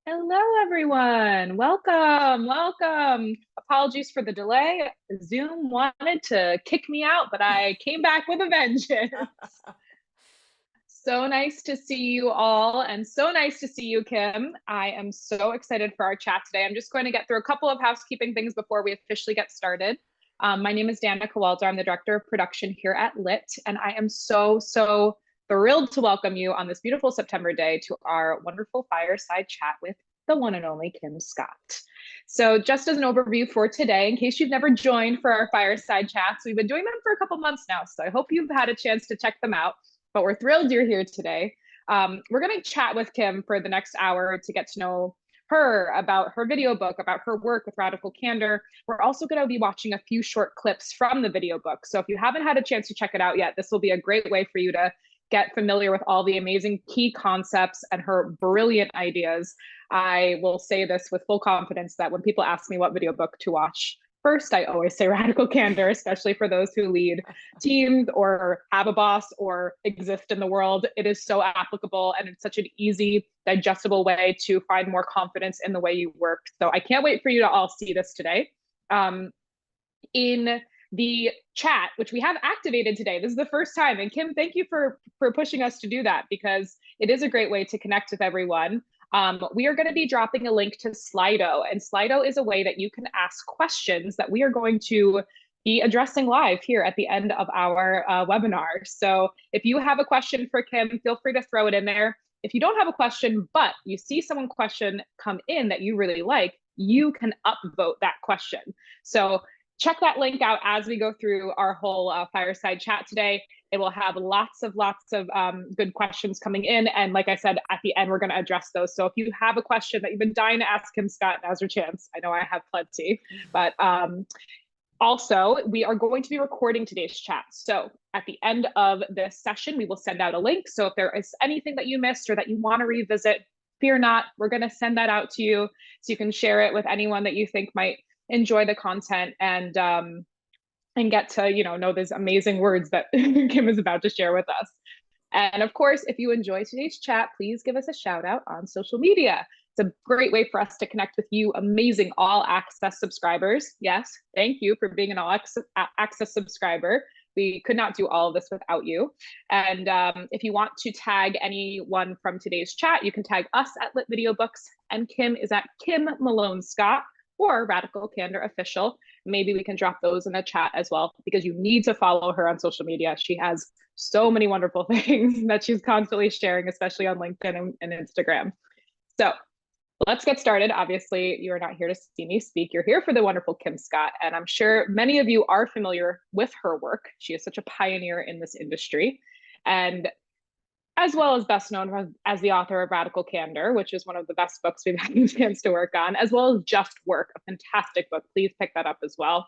Hello, everyone. Welcome, welcome. Apologies for the delay. Zoom wanted to kick me out, but I came back with a vengeance. So nice to see you all, and so nice to see you, Kim. I am so excited for our chat today. I'm just going to get through a couple of housekeeping things before we officially get started. My name is Dana Kowalder. I'm the director of production here at LIT, and I am so thrilled to welcome you on this beautiful September day to our wonderful fireside chat with the one and only Kim Scott. So just as an overview for today, in case you've never joined for our fireside chats, we've been doing them for a couple months now. So I hope you've had a chance to check them out, but we're thrilled you're here today. We're going to chat with Kim for the next hour to get to know her, about her video book, about her work with Radical Candor. We're also going to be watching a few short clips from the video book. So if you haven't had a chance to check it out yet, this will be a great way for you to get familiar with all the amazing key concepts and her brilliant ideas. I will say this with full confidence that when people ask me what video book to watch, first, I always say Radical Candor, especially for those who lead teams or have a boss or exist in the world. It is so applicable, and it's such an easy, digestible way to find more confidence in the way you work. So I can't wait for you to all see this today. In the chat, which we have activated today, this is the first time. And Kim, thank you for pushing us to do that, because it is a great way to connect with everyone. We are going to be dropping a link to Slido, and Slido is a way that you can ask questions that we are going to be addressing live here at the end of our webinar. So if you have a question for Kim, feel free to throw it in there. If you don't have a question, but you see someone question come in that you really like, you can upvote that question. So check that link out as we go through our whole fireside chat today. It will have lots of good questions coming in. And like I said, at the end, we're going to address those. So if you have a question that you've been dying to ask Kim Scott, now's your chance. I know I have plenty, but also, we are going to be recording today's chat. So at the end of this session, we will send out a link. So if there is anything that you missed or that you want to revisit, fear not, we're going to send that out to you so you can share it with anyone that you think might enjoy the content and get to know these amazing words that Kim is about to share with us. And of course, if you enjoy today's chat, please give us a shout out on social media. It's a great way for us to connect with you amazing all access subscribers. Yes, thank you for being an all access subscriber. We could not do all of this without you. And if you want to tag anyone from today's chat, you can tag us at LIT Videobooks, and Kim is at Kim Malone Scott or Radical Candor Official. Maybe we can drop those in the chat as well, because you need to follow her on social media. She has so many wonderful things that she's constantly sharing, especially on LinkedIn and Instagram. So let's get started. Obviously, you're not here to see me speak. You're here for the wonderful Kim Scott, and I'm sure many of you are familiar with her work. She is such a pioneer in this industry, and as well as best known as the author of Radical Candor, which is one of the best books we've had a chance to work on, as well as Just Work, a fantastic book. Please pick that up as well.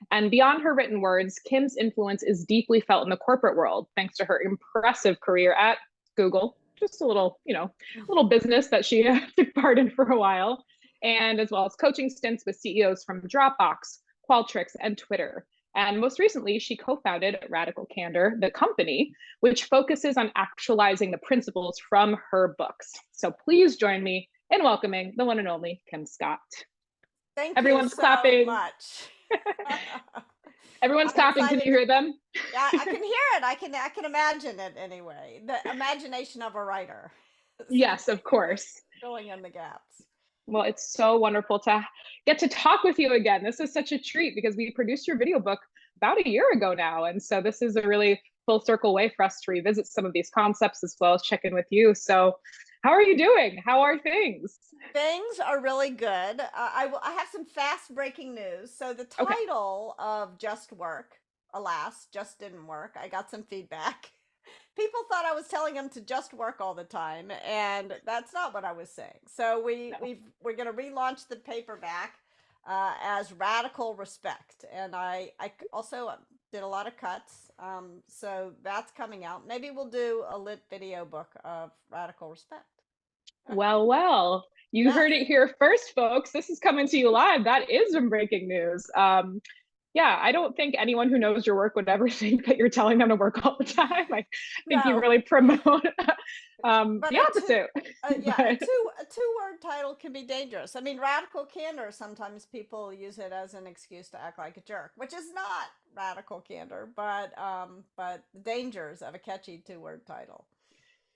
And beyond her written words, Kim's influence is deeply felt in the corporate world, thanks to her impressive career at Google, just a little business that she took part in for a while, and as well as coaching stints with CEOs from Dropbox, Qualtrics, and Twitter. And most recently, she co-founded Radical Candor, the company, which focuses on actualizing the principles from her books. So please join me in welcoming the one and only Kim Scott. Thank Everyone's you so clapping. much. Everyone's clapping. Can you hear them? Yeah, I can hear it. I can imagine it anyway. The imagination of a writer. Yes, of course. Filling in the gaps. Well, it's so wonderful to get to talk with you again. This is such a treat, because we produced your video book about a year ago now. And so this is a really full circle way for us to revisit some of these concepts, as well as check in with you. So how are you doing? How are things? Things are really good. I have some fast breaking news. So the title of Just Work, alas, just didn't work. I got some feedback. People thought I was telling them to just work all the time, and that's not what I was saying. So we're going to relaunch the paperback as Radical Respect, and I also did a lot of cuts. So that's coming out. Maybe we'll do a lit video book of Radical Respect. Well, you heard it here first, folks. This is coming to you live. That is some breaking news. Yeah, I don't think anyone who knows your work would ever think that you're telling them to work all the time. I think you No, really promote but the opposite. yeah, But a two-word title can be dangerous. I mean, radical candor, sometimes people use it as an excuse to act like a jerk, which is not radical candor, but the dangers of a catchy two-word title.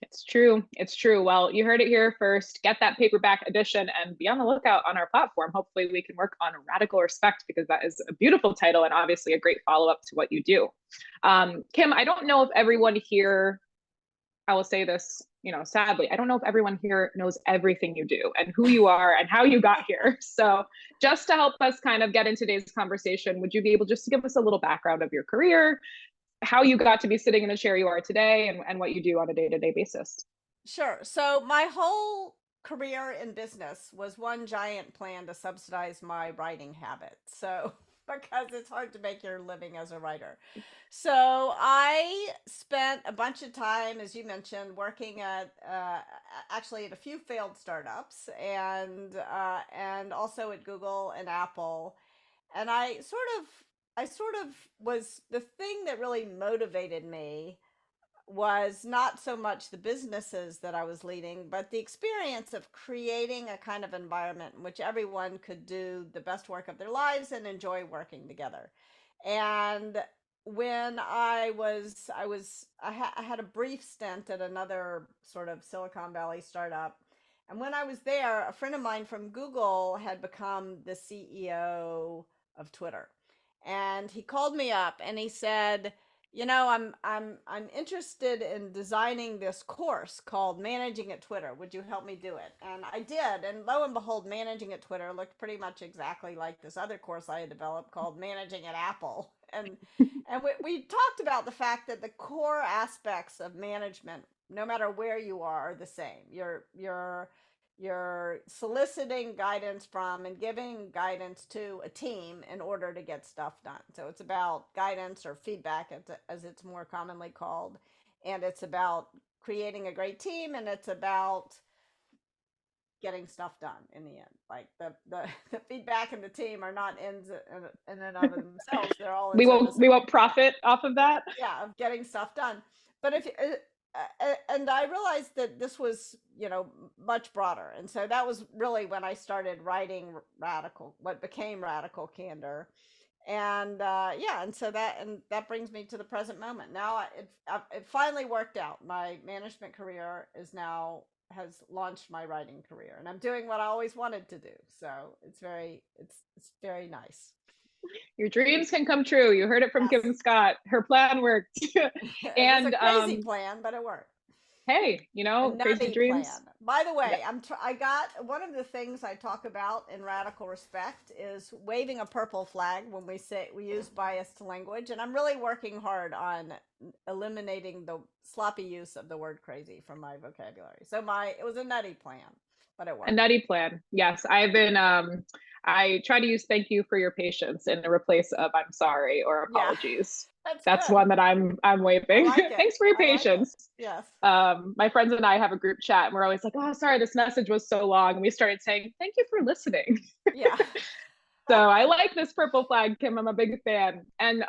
it's true. It's true. Well, you heard it here first. Get that paperback edition and be on the lookout on our platform. Hopefully, we can work on Radical Respect because that is a beautiful title and obviously a great follow up to what you do. Kim, I don't know if everyone here, I will say this, sadly, I don't know if everyone here knows everything you do and who you are and how you got here. So, just to help us kind of get in today's conversation, would you be able just to give us a little background of your career, how you got to be sitting in the chair you are today, and what you do on a day to day basis? Sure. So my whole career in business was one giant plan to subsidize my writing habit. So because it's hard to make your living as a writer. So I spent a bunch of time, as you mentioned, working at actually at a few failed startups and also at Google and Apple. And I sort of was the thing that really motivated me was not so much the businesses that I was leading, but the experience of creating a kind of environment in which everyone could do the best work of their lives and enjoy working together. And when I had a brief stint at another sort of Silicon Valley startup. And when I was there, a friend of mine from Google had become the CEO of Twitter. And he called me up and he said, I'm interested in designing this course called Managing at Twitter. Would you help me do it? And I did. And lo and behold, Managing at Twitter looked pretty much exactly like this other course I had developed called Managing at Apple. And we talked about the fact that the core aspects of management, no matter where you are the same. You're soliciting guidance from and giving guidance to a team in order to get stuff done. So it's about guidance or feedback, as it's more commonly called, and it's about creating a great team, and it's about getting stuff done in the end. Like the feedback and the team are not ends in and of themselves. They're all in we won't service of we won't profit off of that. yeah, of getting stuff done. But if and I realized that this was, much broader. And so that was really when I started writing radical, what became Radical Candor. And yeah, and that brings me to the present moment. Now it finally worked out. My management career is now has launched my writing career, and I'm doing what I always wanted to do. So it's very nice. Your dreams can come true. You heard it from Yes. Kim Scott. Her plan worked. It was a And crazy plan, but it worked. hey, A crazy nutty dreams. plan. By the Yeah. way, I got one of the things I talk about in Radical Respect is waving a purple flag when we use biased language, and I'm really working hard on eliminating the sloppy use of the word crazy from my vocabulary. So it was a nutty plan, but it A worked. nutty plan. Yes, I try to use thank you for your patience in the replace of I'm sorry or Yeah, apologies. that's That's good. one that I'm I waving. like it. Thanks for your I like it. patience. Yes. My friends and I have a group chat and we're always like, oh, sorry, this message was so long. And we started saying, thank you for listening. Yeah. So I like this purple flag, Kim. I'm a big fan. And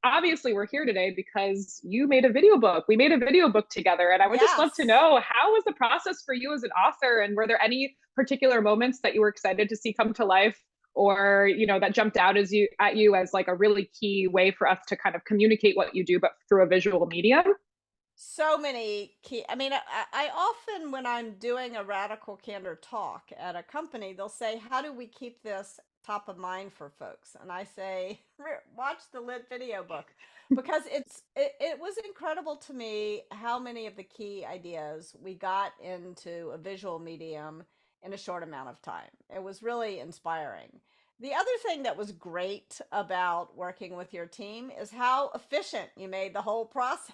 obviously, we're here today because you made a video book. We made a video book together. And I would just love to Yes. know, how was the process for you as an author? And were there any particular moments that you were excited to see come to life? Or, that jumped out at you as like a really key way for us to kind of communicate what you do, but through a visual medium? So many key. I mean, I often, when I'm doing a Radical Candor talk at a company, they'll say, how do we keep this top of mind for folks? And I say, watch the Lit video book, because it was incredible to me how many of the key ideas we got into a visual medium in a short amount of time. It was really inspiring. The other thing that was great about working with your team is how efficient you made the whole process.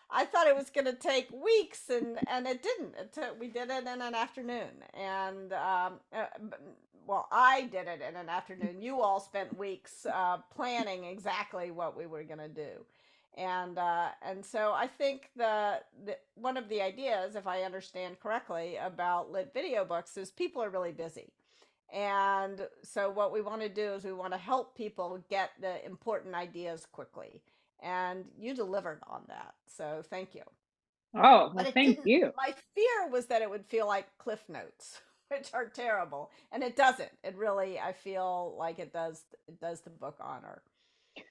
I thought it was going to take weeks, and it didn't. We did it in an afternoon, and well, I did it in an afternoon. You all spent weeks planning exactly what we were going to do, and so I think the one of the ideas, if I understand correctly, about lit video books is people are really busy, And so what we want to do is we want to help people get the important ideas quickly. And you delivered on that. So thank you. Oh, But well, it thank didn't, you. my fear was that it would feel like Cliff Notes, which are terrible. And it doesn't. It really, I feel like it does the book honor.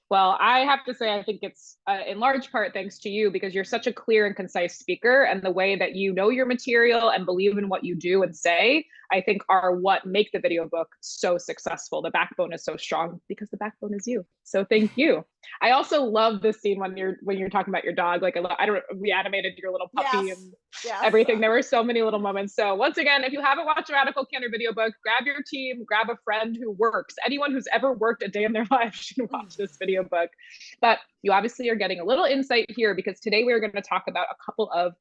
Well, I have to say, I think it's in large part thanks to you because you're such a clear and concise speaker, and the way that you know your material and believe in what you do and say, I think are what make the video book so successful. The backbone is so strong because the backbone is you. So thank you. I also love this scene when you're talking about your dog. Like I don't we animated your little puppy Yes. and Yes. everything. There were so many little moments. So once again, if you haven't watched a Radical Candor video book, grab your team, grab a friend who works. Anyone who's ever worked a day in their life should watch this video book. But you obviously are getting a little insight here because today we're going to talk about a couple of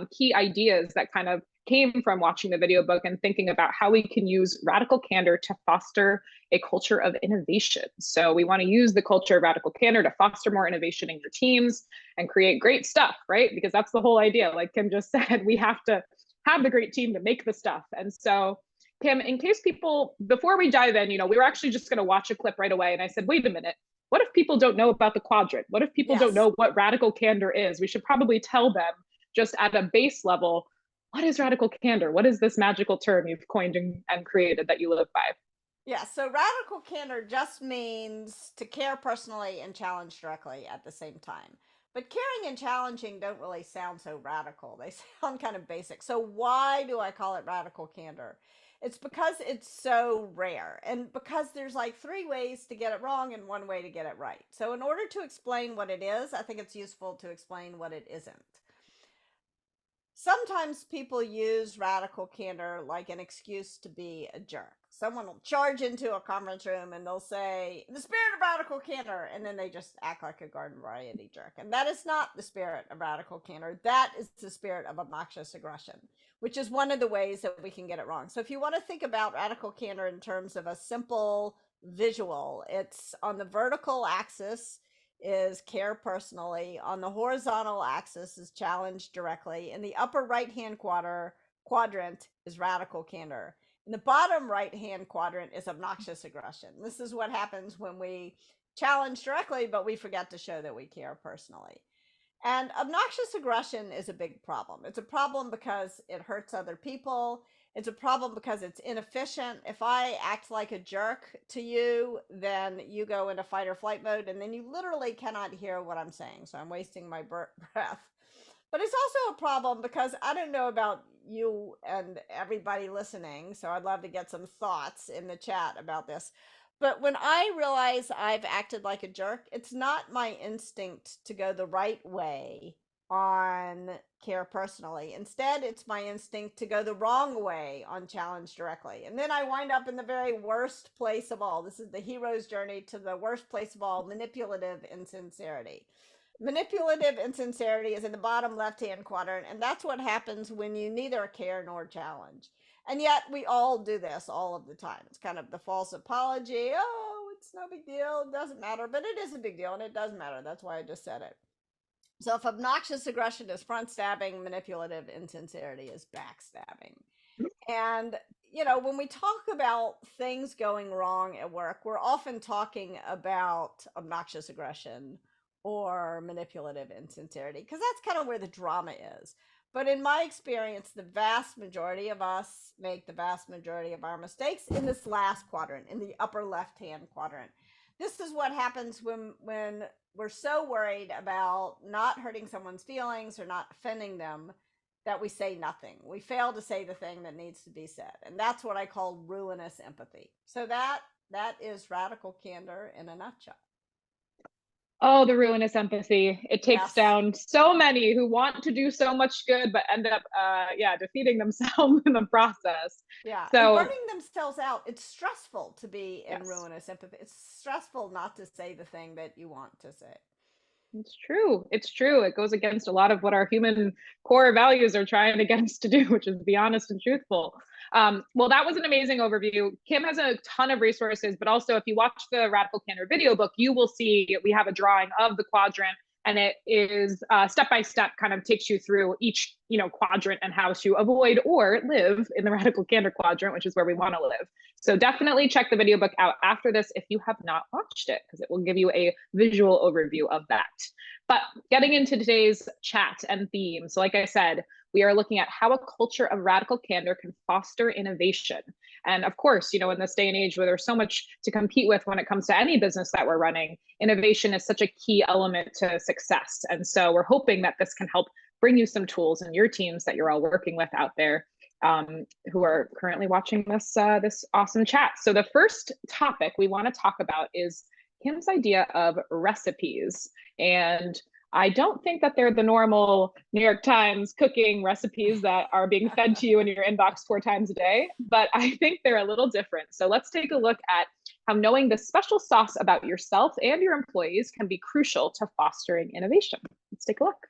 key ideas that kind of came from watching the video book and thinking about how we can use radical candor to foster a culture of innovation. So we want to use the culture of radical candor to foster more innovation in your teams and create great stuff, right? Because that's the whole idea. Like Kim just said, we have to have the great team to make the stuff. And so Kim, in case people, before we dive in, we were actually just going to watch a clip right away. And I said, wait a minute, what if people don't know about the quadrant? What if people don't Yes. know what radical candor is? We should probably tell them just at a base level, what is radical candor? What is this magical term you've coined and created that you live by? Yeah, so radical candor just means to care personally and challenge directly at the same time. But caring and challenging don't really sound so radical. They sound kind of basic. So, why do I call it radical candor? It's because it's so rare, and because there's like three ways to get it wrong and one way to get it right. So, in order to explain what it is, I think it's useful to explain what it isn't. Sometimes people use radical candor like an excuse to be a jerk. Someone will charge into a conference room and they'll say, the spirit of radical candor, and then they just act like a garden variety jerk. And that is not the spirit of radical candor. That is the spirit of obnoxious aggression, which is one of the ways that we can get it wrong. So if you want to think about radical candor in terms of a simple visual, it's on the vertical axis is care personally. On the horizontal axis is challenge directly. In the upper right hand quadrant is radical candor. In the bottom right hand quadrant is obnoxious aggression. This is what happens when we challenge directly, but we forget to show that we care personally. And obnoxious aggression is a big problem. It's a problem because it hurts other people. It's a problem because it's inefficient. If I act like a jerk to you, then you go into fight or flight mode, and then you literally cannot hear what I'm saying. So I'm wasting my breath. But it's also a problem because I don't know about you and everybody listening. So I'd love to get some thoughts in the chat about this. But when I realize I've acted like a jerk, it's not my instinct to go the right way on care personally. Instead, it's my instinct to go the wrong way on challenge directly. And then I wind up in the very worst place of all. This is the hero's journey to the worst place of all, manipulative insincerity. Manipulative insincerity is in the bottom left hand quadrant, and that's what happens when you neither care nor challenge. And yet we all do this all of the time. It's kind of the false apology. Oh, it's no big deal. It doesn't matter. But it is a big deal and it does matter. That's why I just said it. So if obnoxious aggression is front stabbing, manipulative insincerity is backstabbing. And, when we talk about things going wrong at work, we're often talking about obnoxious aggression or manipulative insincerity because that's kind of where the drama is. But in my experience, the vast majority of us make the vast majority of our mistakes in this last quadrant, in the upper left hand quadrant. This is what happens when we're so worried about not hurting someone's feelings or not offending them that we say nothing. We fail to say the thing that needs to be said. And that's what I call ruinous empathy. So that is radical candor in a nutshell. Oh, the ruinous empathy. It takes Yes. down so many who want to do so much good, but end up, defeating themselves in the process. Yeah. And So, burning themselves out. It's stressful to be in yes, ruinous empathy. It's stressful not to say the thing that you want to say. it's true. It's true. It goes against a lot of what our human core values are trying to get us to do, which is be honest and truthful. Well, that was an amazing overview. Kim has a ton of resources, but also if you watch the Radical Candor video book, you will see we have a drawing of the quadrant and it is step by step, kind of takes you through each quadrant and how to avoid or live in the radical candor quadrant, which is where we want to live. So definitely check the video book out after this if you have not watched it, because it will give you a visual overview of that. But getting into today's chat and theme, so like I said, we are looking at how a culture of radical candor can foster innovation. And of course, in this day and age where there's so much to compete with when it comes to any business that we're running, innovation is such a key element to success. And so we're hoping that this can help bring you some tools in your teams that you're all working with out there, who are currently watching this awesome chat. So the first topic we want to talk about is Kim's idea of recipes. And I don't think that they're the normal New York Times cooking recipes that are being fed to you in your inbox 4 times a day, but I think they're a little different. So let's take a look at how knowing the special sauce about yourself and your employees can be crucial to fostering innovation. Let's take a look.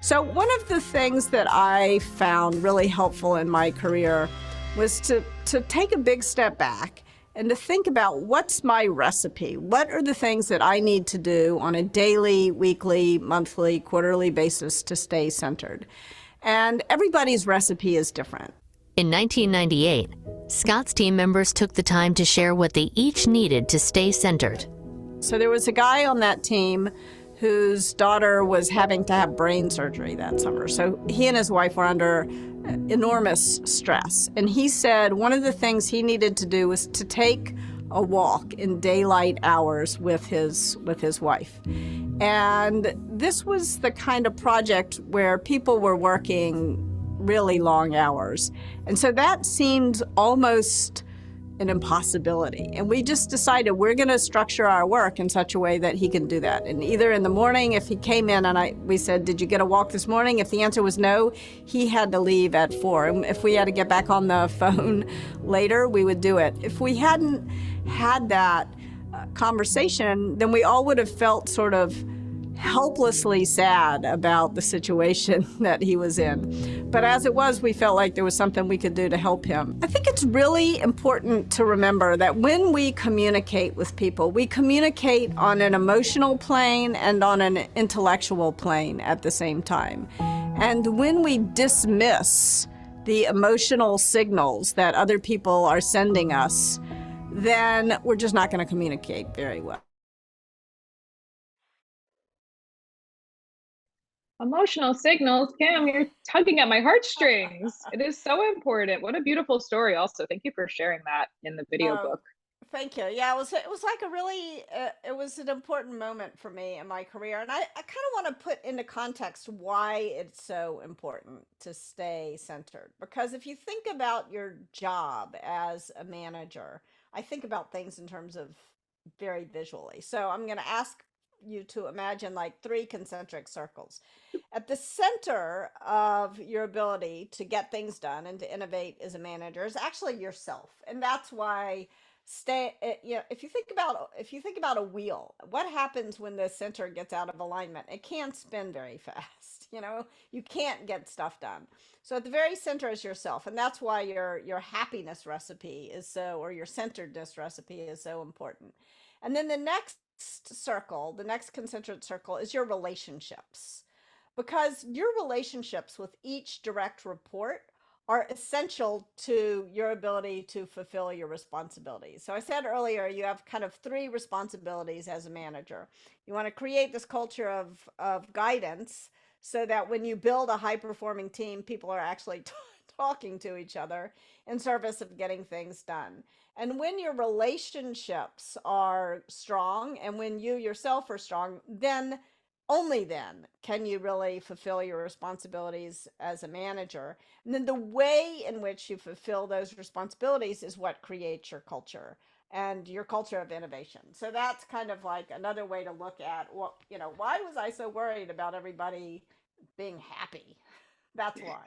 So one of the things that I found really helpful in my career was to take a big step back and to think about, what's my recipe? What are the things that I need to do on a daily, weekly, monthly, quarterly basis to stay centered? And everybody's recipe is different. In 1998, Scott's team members took the time to share what they each needed to stay centered. So there was a guy on that team whose daughter was having to have brain surgery that summer. So he and his wife were under enormous stress. And he said one of the things he needed to do was to take a walk in daylight hours with his wife. And this was the kind of project where people were working really long hours. And so that seemed almost an impossibility. And we just decided we're going to structure our work in such a way that he can do that. And either in the morning, if he came in and we said, did you get a walk this morning? If the answer was no, he had to leave at 4. And if we had to get back on the phone later, we would do it. If we hadn't had that conversation, then we all would have felt sort of helplessly sad about the situation that he was in. But as it was, we felt like there was something we could do to help him. I think it's really important to remember that when we communicate with people, we communicate on an emotional plane and on an intellectual plane at the same time. And when we dismiss the emotional signals that other people are sending us, then we're just not going to communicate very well. Emotional signals, Kim, you're tugging at my heartstrings. It is so important. What a beautiful story also. Thank you for sharing that in the video book. Thank you. Yeah, it was like a really, it was an important moment for me in my career. And I kind of want to put into context why it's so important to stay centered. Because if you think about your job as a manager, I think about things in terms of very visually. So I'm going to ask you to imagine like 3 concentric circles. At the center of your ability to get things done and to innovate as a manager is actually yourself. And that's why if you think about a wheel, what happens when the center gets out of alignment? It can't spin very fast. You can't get stuff done. So at the very center is yourself. And that's why your happiness recipe is or your centeredness recipe is so important. And then the next concentric circle is your relationships, because your relationships with each direct report are essential to your ability to fulfill your responsibilities. So I said earlier, you have kind of 3 responsibilities as a manager. You want to create this culture of guidance so that when you build a high-performing team, people are actually talking to each other in service of getting things done. And when your relationships are strong and when you yourself are strong, then only then can you really fulfill your responsibilities as a manager. And then the way in which you fulfill those responsibilities is what creates your culture and your culture of innovation. So that's kind of like another way to look at why was I so worried about everybody being happy? That's why.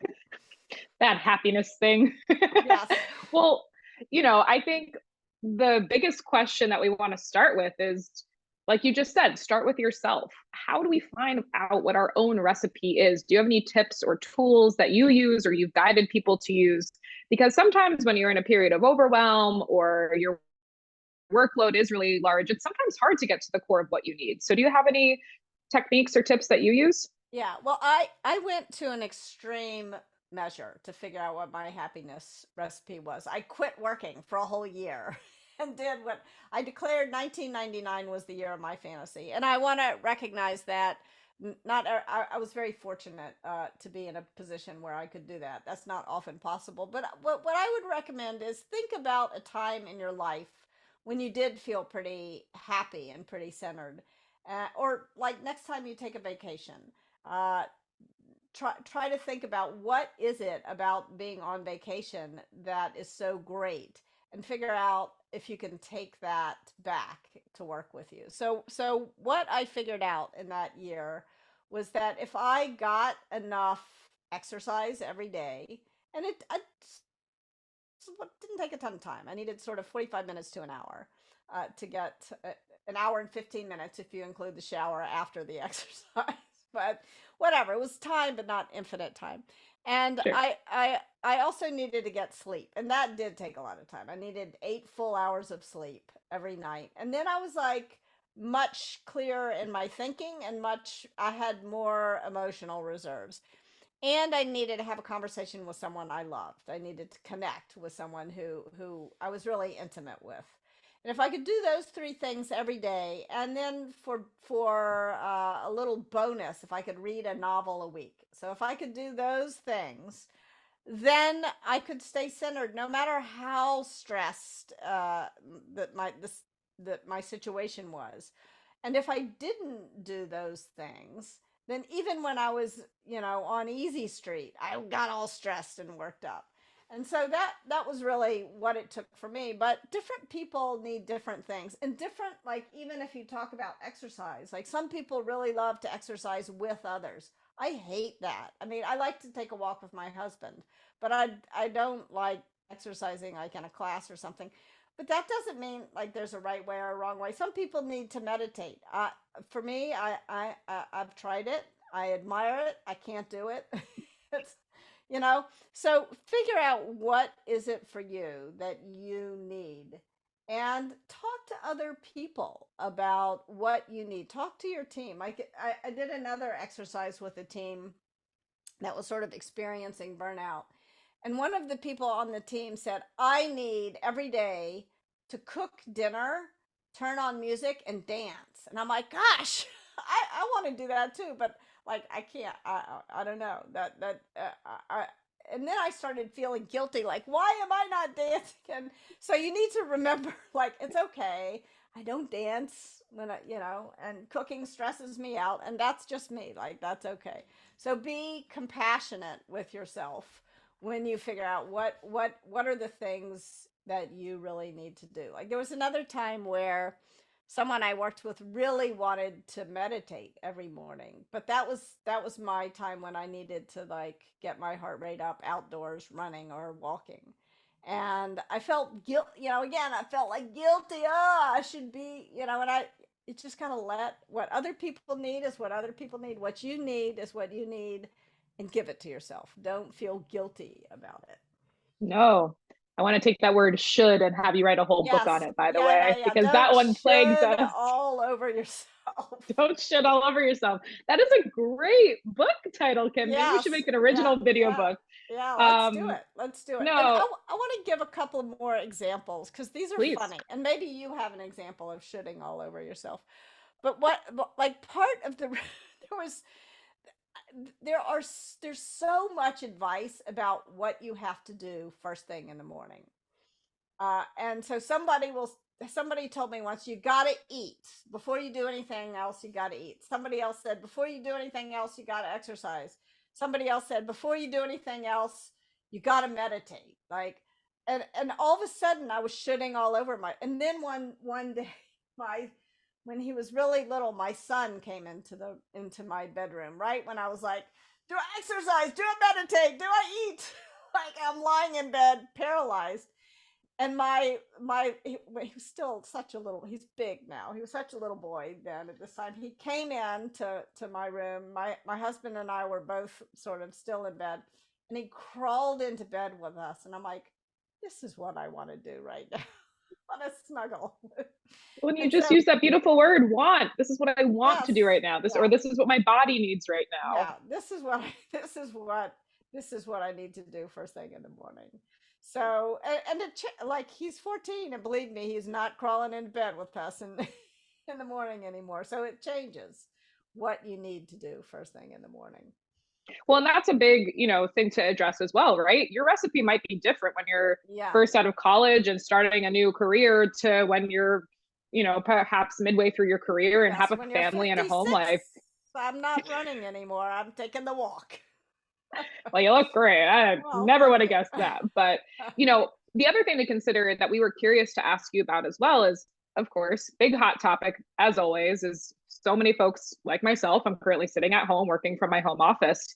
That happiness thing. Yes. Well, I think the biggest question that we want to start with is, like you just said, start with yourself. How do we find out what our own recipe is? Do you have any tips or tools that you use or you've guided people to use? Because sometimes when you're in a period of overwhelm or you're workload is really large, it's sometimes hard to get to the core of what you need. So do you have any techniques or tips that you use? Yeah, well, I went to an extreme measure to figure out what my happiness recipe was. I quit working for a whole year and did what I declared 1999 was the year of my fantasy. And I want to recognize that not I was very fortunate to be in a position where I could do that. That's not often possible. But what I would recommend is think about a time in your life when you did feel pretty happy and pretty centered. Or like next time you take a vacation, uh, try to think about what is it about being on vacation that is so great, and figure out if you can take that back to work with you. So what I figured out in that year was that if I got enough exercise every day, and it didn't take a ton of time. I needed sort of 45 minutes to an hour to get an hour and 15 minutes if you include the shower after the exercise. But whatever, it was time, but not infinite time. And Sure. I also needed to get sleep, and that did take a lot of time. I needed 8 full hours of sleep every night, and then I was like much clearer in my thinking, and I had more emotional reserves. And I needed to have a conversation with someone I loved. I needed to connect with someone who I was really intimate with. And if I could do those three things every day, and then for a little bonus, if I could read a novel a week. So if I could do those things, then I could stay centered no matter how stressed that my situation was. And if I didn't do those things, then even when I was, on easy street, I got all stressed and worked up. And so that was really what it took for me. But different people need different things. And different, like, even if you talk about exercise, like some people really love to exercise with others. I hate that. I mean, I like to take a walk with my husband, but I don't like exercising like in a class or something. But that doesn't mean like there's a right way or a wrong way. Some people need to meditate. For me, I've tried it. I admire it. I can't do it. It's, so figure out what is it for you that you need, and talk to other people about what you need. Talk to your team. I did another exercise with a team that was sort of experiencing burnout. And one of the people on the team said, I need every day to cook dinner, turn on music, and dance. And I'm like, gosh, I want to do that too, but like I can't. I don't know and then I started feeling guilty, like, why am I not dancing? And so you need to remember, like, it's okay. I don't dance when and cooking stresses me out, and that's just me. Like, that's okay. So be compassionate with yourself when you figure out what are the things that you really need to do. Like there was another time where someone I worked with really wanted to meditate every morning, but that was my time when I needed to like get my heart rate up outdoors running or walking. And I felt guilt, again, I felt like guilty. Oh, I should be, and it's just kind of let what other people need is what other people need. What you need is what you need, and give it to yourself. Don't feel guilty about it. No. I want to take that word should and have you write a whole book on Yes. it, by the Yeah, yeah, way, yeah. because Don't that one plagues should us. all over yourself. Don't shit all over yourself. That is a great book title, Kim. Maybe we should Yes. make an Yeah. original video Yeah. book. Yeah. Let's do Um, it. Let's do it. And no, I want to give a couple more examples because these are please. funny. And maybe you have an example of shitting all over yourself. But like part of the, there was, there's so much advice about what you have to do first thing in the morning. And so somebody told me once, you got to eat before you do anything else. You got to eat. Somebody else said, before you do anything else, you got to exercise. Somebody else said, before you do anything else, you got to meditate. Like, and all of a sudden I was shitting all over and then one day, my, when he was really little, my son came into my bedroom, right when I was like, do I exercise? Do I meditate? Do I eat? Like I'm lying in bed, paralyzed. And he was still such a little, he's big now, he was such a little boy then at this time. He came in to my room. My husband and I were both sort of still in bed, and he crawled into bed with us, and I'm like, this is what I want to do right now. What a snuggle. When you And just so, use that beautiful word, want. This is what I want yes, to do right now. yeah, This is what my body needs right now. yeah, this is what this is what I need to do first thing in the morning. So, like he's 14, and believe me, he's not crawling into bed with us in the morning anymore. So it changes what you need to do first thing in the morning. Well, and that's a big, thing to address as well, right? Your recipe might be different when you're Yeah. first out of college and starting a new career to when you're, perhaps midway through your career and have Yes, a when you're family and a home 56, life. I'm not running anymore. I'm taking the walk. Well, you look great. I Well, never thank would have you. guessed that. But, the other thing to consider that we were curious to ask you about as well is, of course, big hot topic, as always, is so many folks like myself. I'm currently sitting at home working from my home office,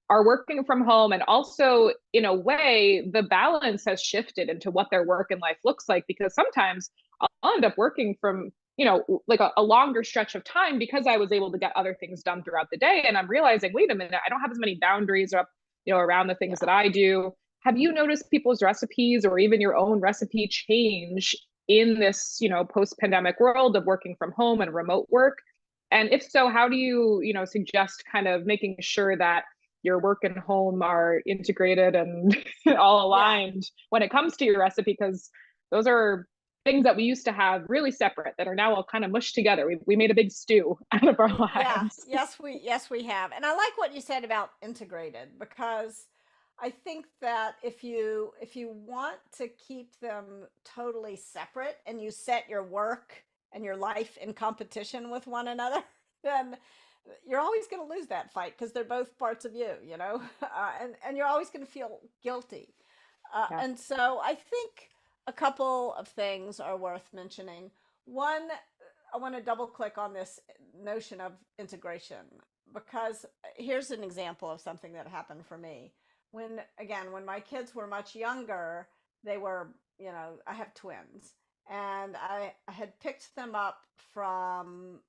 are working from home. And also, in a way, the balance has shifted into what their work and life looks like, because sometimes I'll end up working from, like a longer stretch of time because I was able to get other things done throughout the day. And I'm realizing, wait a minute, I don't have as many boundaries up, around the things that Yeah. I do. Have you noticed people's recipes or even your own recipe change in this, post pandemic world of working from home and remote work? And if so, how do you, suggest kind of making sure that your work and home are integrated and all Yeah. aligned when it comes to your recipe? Because those are things that we used to have really separate that are now all kind of mushed together. We made a big stew out of our Yeah, lives. yes we have. And I like what you said about integrated, because I think that if you want to keep them totally separate and you set your work and your life in competition with one another, then you're always going to lose that fight, because they're both parts of you, and you're always going to feel guilty. Yeah. And so I think a couple of things are worth mentioning. One, I want to double click on this notion of integration, because here's an example of something that happened for me. When my kids were much younger, they were, I have twins, and I had picked them up from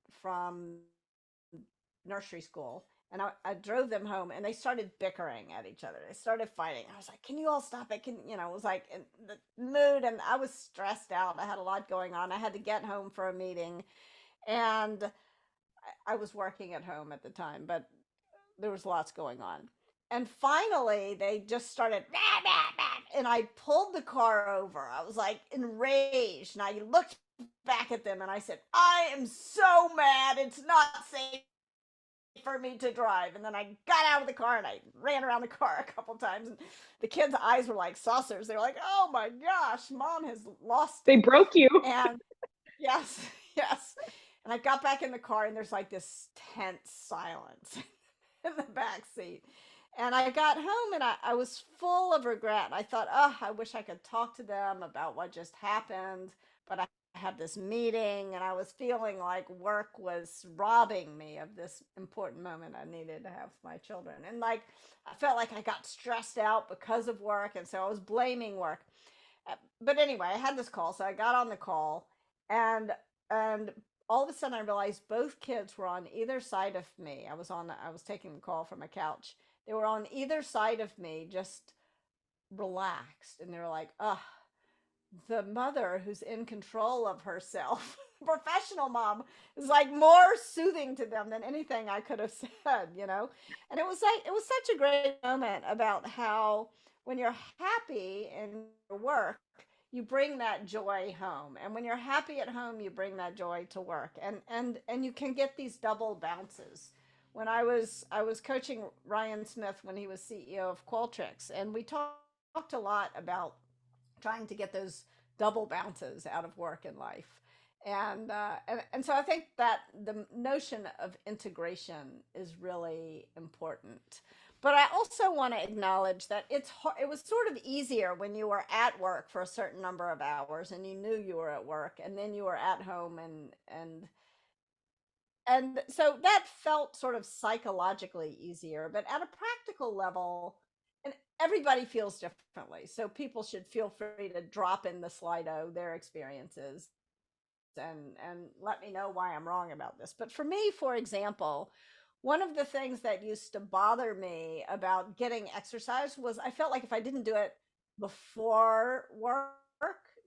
nursery school, and I drove them home, and they started bickering at each other. They started fighting. I was like, can you all stop it? It was like in the mood, and I was stressed out. I had a lot going on. I had to get home for a meeting, and I was working at home at the time, but there was lots going on. And finally, they just started, "Bah, bah, bah," and I pulled the car over. I was like enraged, and I looked back at them, and I said, I am so mad. It's not safe for me to drive. And then I got out of the car and I ran around the car a couple times. And the kids' eyes were like saucers. They were like, oh my gosh, mom has lost They it. broke you. And yes, yes. And I got back in the car, and there's like this tense silence in the back seat. And I got home, and I was full of regret. I thought, oh, I wish I could talk to them about what just happened. But I had this meeting, and I was feeling like work was robbing me of this important moment I needed to have with my children. And like, I felt like I got stressed out because of work. And so I was blaming work. But anyway, I had this call. So I got on the call, and, and all of a sudden I realized both kids were on either side of me. I was taking the call from a couch. They were on either side of me, just relaxed. And they were like, oh, the mother who's in control of herself, professional mom, is like more soothing to them than anything I could have said. And it was such a great moment about how when you're happy in your work, you bring that joy home. And when you're happy at home, you bring that joy to work. And you can get these double bounces. When I was coaching Ryan Smith when he was CEO of Qualtrics, and we talked a lot about trying to get those double bounces out of work and life. And so I think that the notion of integration is really important. But I also want to acknowledge that it was sort of easier when you were at work for a certain number of hours and you knew you were at work, and then you were at home, and so that felt sort of psychologically easier. But at a practical level, and everybody feels differently, so people should feel free to drop in the Slido their experiences and let me know why I'm wrong about this. But for me, for example, one of the things that used to bother me about getting exercise was I felt like if I didn't do it before work,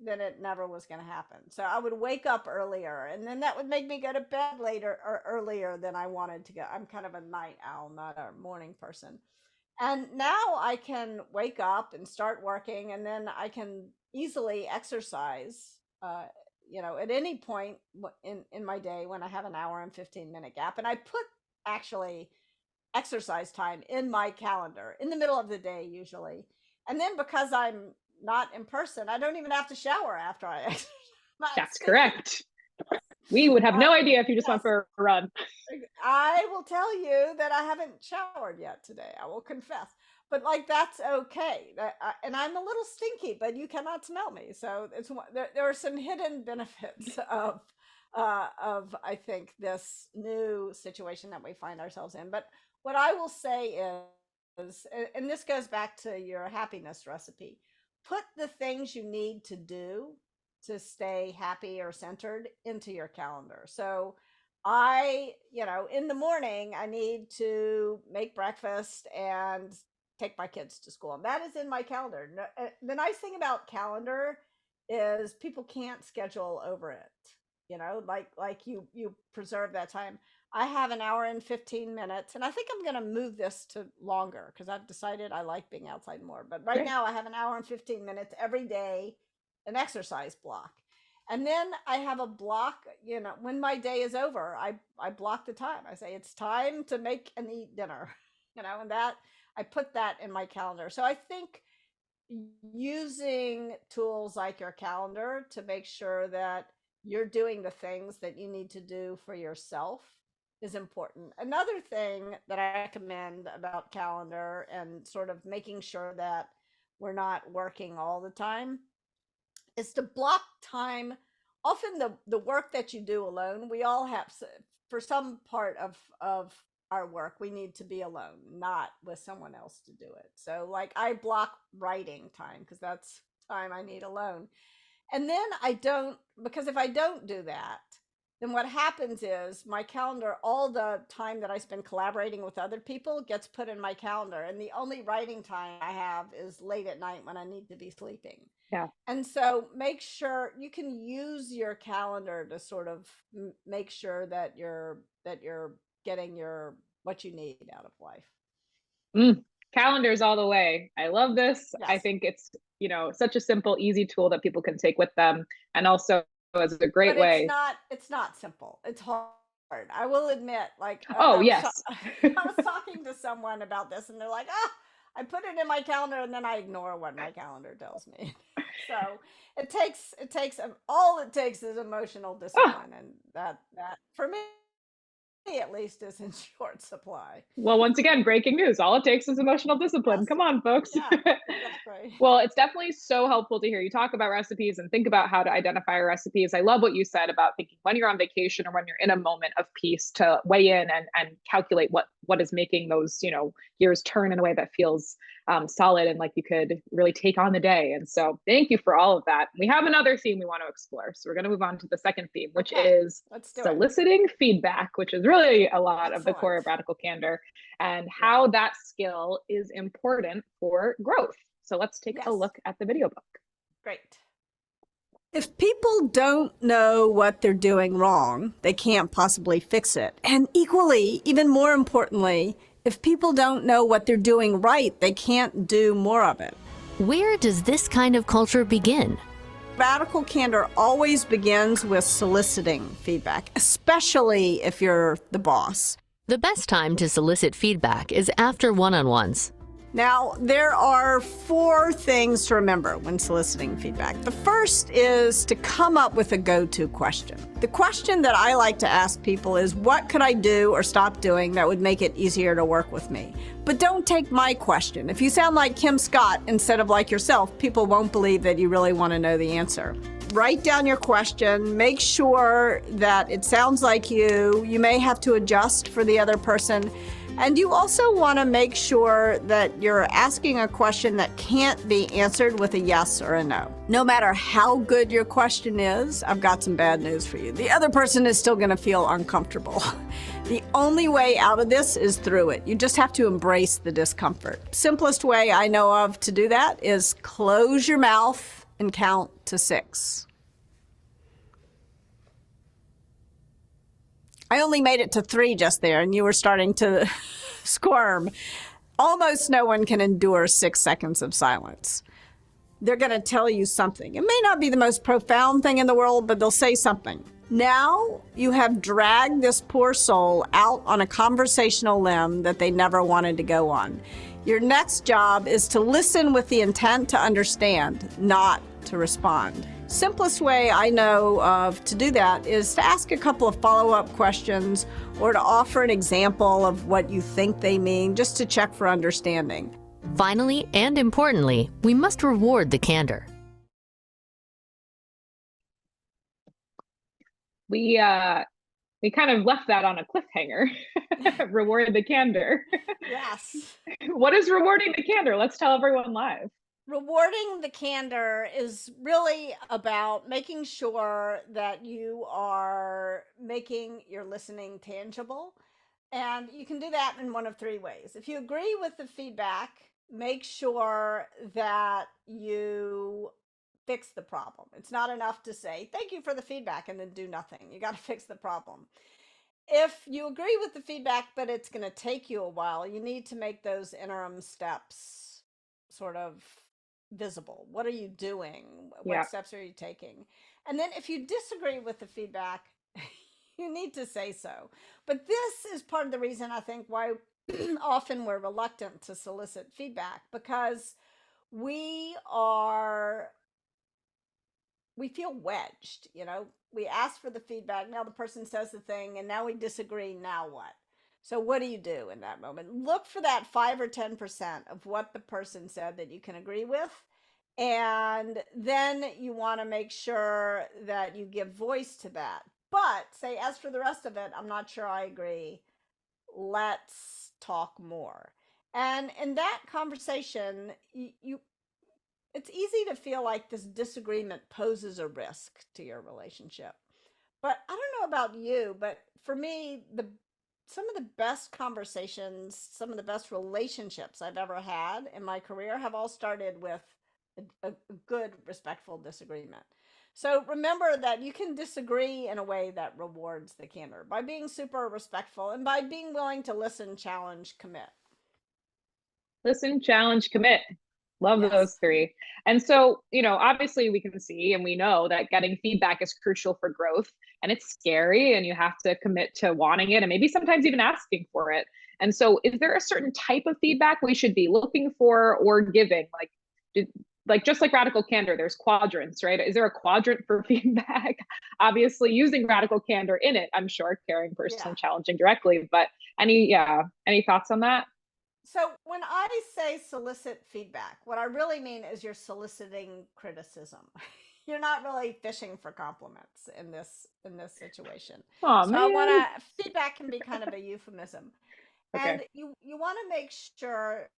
then it never was going to happen. So I would wake up earlier, and then that would make me go to bed later or earlier than I wanted to go. I'm kind of a night owl, not a morning person. And now I can wake up and start working, and then I can easily exercise, at any point in my day when I have an hour and 15-minute gap. And I put actually exercise time in my calendar in the middle of the day usually. And then because I'm not in person, I don't even have to shower after I exercise. That's correct. We would have no idea if you just went for a run. I will tell you that I haven't showered yet today. I will confess. But that's okay. And I'm a little stinky, but you cannot smell me. So there are some hidden benefits of I think this new situation that we find ourselves in. But what I will say is, and this goes back to your happiness recipe, put the things you need to do to stay happy or centered into your calendar. So in the morning, I need to make breakfast and take my kids to school. And that is in my calendar. The nice thing about calendar is people can't schedule over it. You preserve that time. I have an hour and 15 minutes, and I think I'm going to move this to longer because I've decided I like being outside more. But right now I have an hour and 15 minutes every day, an exercise block. And then I have a block, when my day is over, I block the time. I say, it's time to make and eat dinner, and that I put that in my calendar. So I think using tools like your calendar to make sure that you're doing the things that you need to do for yourself is important. Another thing that I recommend about calendar and sort of making sure that we're not working all the time is to block time. Often the work that you do alone, we all have, for some part of our work, we need to be alone, not with someone else to do it. So I block writing time because that's time I need alone. And then because if I don't do that, then what happens is my calendar, all the time that I spend collaborating with other people gets put in my calendar. And the only writing time I have is late at night when I need to be sleeping. Yeah. And so make sure you can use your calendar to sort of make sure that you're getting what you need out of life. Calendars all the way. I love this. Yes. I think it's, such a simple, easy tool that people can take with them. And also as a great way. It's not simple. It's hard. I will admit, yes. I was talking to someone about this and they're like, I put it in my calendar and then I ignore what my calendar tells me. So all it takes is emotional discipline. And that for me at least is in short supply. Well, once again, breaking news. All it takes is emotional discipline. Yes. Come on, folks. Yeah, exactly. Well, it's definitely so helpful to hear you talk about recipes and think about how to identify your recipes. I love what you said about thinking when you're on vacation or when you're in a moment of peace to weigh in and calculate what is making those, gears turn in a way that feels solid and like you could really take on the day. And so thank you for all of that. We have another theme we want to explore. So we're going to move on to the second theme, which is soliciting feedback, which is really a lot of the core of Radical Candor and how that skill is important for growth. So let's take a look at the video book. Great. If people don't know what they're doing wrong, they can't possibly fix it. And equally, even more importantly, if people don't know what they're doing right, they can't do more of it. Where does this kind of culture begin? Radical Candor always begins with soliciting feedback, especially if you're the boss. The best time to solicit feedback is after one-on-ones. Now, there are 4 things to remember when soliciting feedback. The first is to come up with a go-to question. The question that I like to ask people is, what could I do or stop doing that would make it easier to work with me? But don't take my question. If you sound like Kim Scott instead of like yourself, people won't believe that you really want to know the answer. Write down your question, make sure that it sounds like you. You may have to adjust for the other person. And you also want to make sure that you're asking a question that can't be answered with a yes or a no. No matter how good your question is, I've got some bad news for you. The other person is still going to feel uncomfortable. The only way out of this is through it. You just have to embrace the discomfort. Simplest way I know of to do that is close your mouth and count to 6. I only made it to 3 just there, and you were starting to squirm. Almost no one can endure 6 seconds of silence. They're going to tell you something. It may not be the most profound thing in the world, but they'll say something. Now you have dragged this poor soul out on a conversational limb that they never wanted to go on. Your next job is to listen with the intent to understand, not to respond. Simplest way I know of to do that is to ask a couple of follow-up questions or to offer an example of what you think they mean, just to check for understanding. Finally, and importantly, we must reward the candor. We kind of left that on a cliffhanger. Reward the candor. Yes. What is rewarding the candor? Let's tell everyone live. Rewarding the candor is really about making sure that you are making your listening tangible. And you can do that in one of 3 ways. If you agree with the feedback, make sure that you fix the problem. It's not enough to say, thank you for the feedback, and then do nothing. You got to fix the problem. If you agree with the feedback, but it's going to take you a while, you need to make those interim steps sort of visible. What are you doing? What steps are you taking? And then if you disagree with the feedback, you need to say so. But this is part of the reason I think why often we're reluctant to solicit feedback, because we feel wedged, we ask for the feedback. Now the person says the thing and now we disagree. Now what? So what do you do in that moment? Look for that 5 or 10% of what the person said that you can agree with. And then you want to make sure that you give voice to that. But say, as for the rest of it, I'm not sure I agree. Let's talk more. And in that conversation, it's easy to feel like this disagreement poses a risk to your relationship. But I don't know about you, but for me, some of the best conversations, some of the best relationships I've ever had in my career have all started with a good, respectful disagreement. So remember that you can disagree in a way that rewards the candor by being super respectful and by being willing to listen, challenge, commit. Listen, challenge, commit. Love those 3. And so, obviously we can see and we know that getting feedback is crucial for growth, and it's scary, and you have to commit to wanting it and maybe sometimes even asking for it. And so is there a certain type of feedback we should be looking for or giving? Like just like radical candor, there's quadrants, right? Is there a quadrant for feedback? Obviously using radical candor in it, I'm sure, caring, personally, challenging directly, but any thoughts on that? So when I say solicit feedback, what I really mean is you're soliciting criticism. You're not really fishing for compliments in this situation. Oh, so man. Feedback can be kind of a euphemism. Okay. And you want to make sure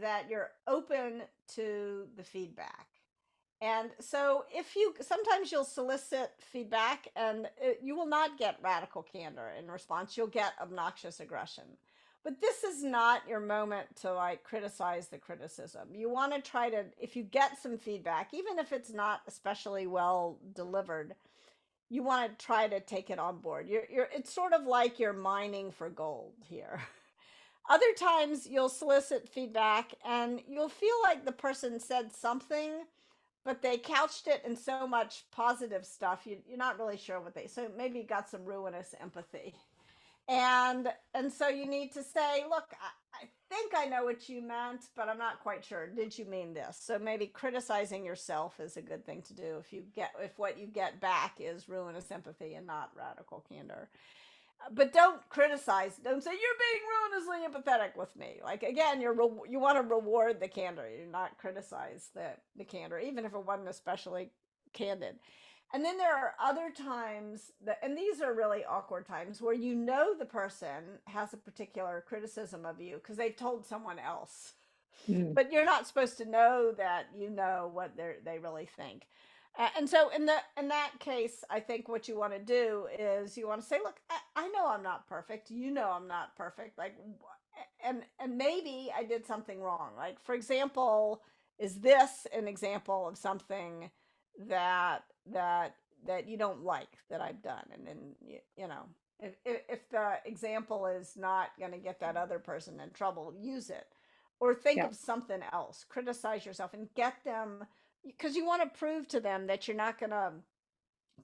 that you're open to the feedback. And so sometimes you'll solicit feedback and you will not get radical candor in response. You'll get obnoxious aggression. But this is not your moment to criticize the criticism. You want to try to, if you get some feedback, even if it's not especially well delivered, you want to try to take it on board. It's sort of like you're mining for gold here. Other times you'll solicit feedback and you'll feel like the person said something, but they couched it in so much positive stuff, you're not really sure so maybe you got some ruinous empathy. And so you need to say, look, I think I know what you meant, but I'm not quite sure. Did you mean this? So maybe criticizing yourself is a good thing to do if what you get back is ruinous empathy and not radical candor. But don't criticize. Don't say you're being ruinously empathetic with me. Again, you want to reward the candor. You're not criticize the candor, even if it wasn't especially candid. And then there are other times and these are really awkward times, where the person has a particular criticism of you because they've told someone else. But you're not supposed to know that what they really think. And so in that case, I think what you want to do is you want to say, look, I know I'm not perfect. I'm not perfect. And maybe I did something wrong. For example, is this an example of something that you don't like that I've done? And then you know, if the example is not going to get that other person in trouble, use it. Or think Yeah. of something else. Criticize yourself and get them, because you want to prove to them that you're not going to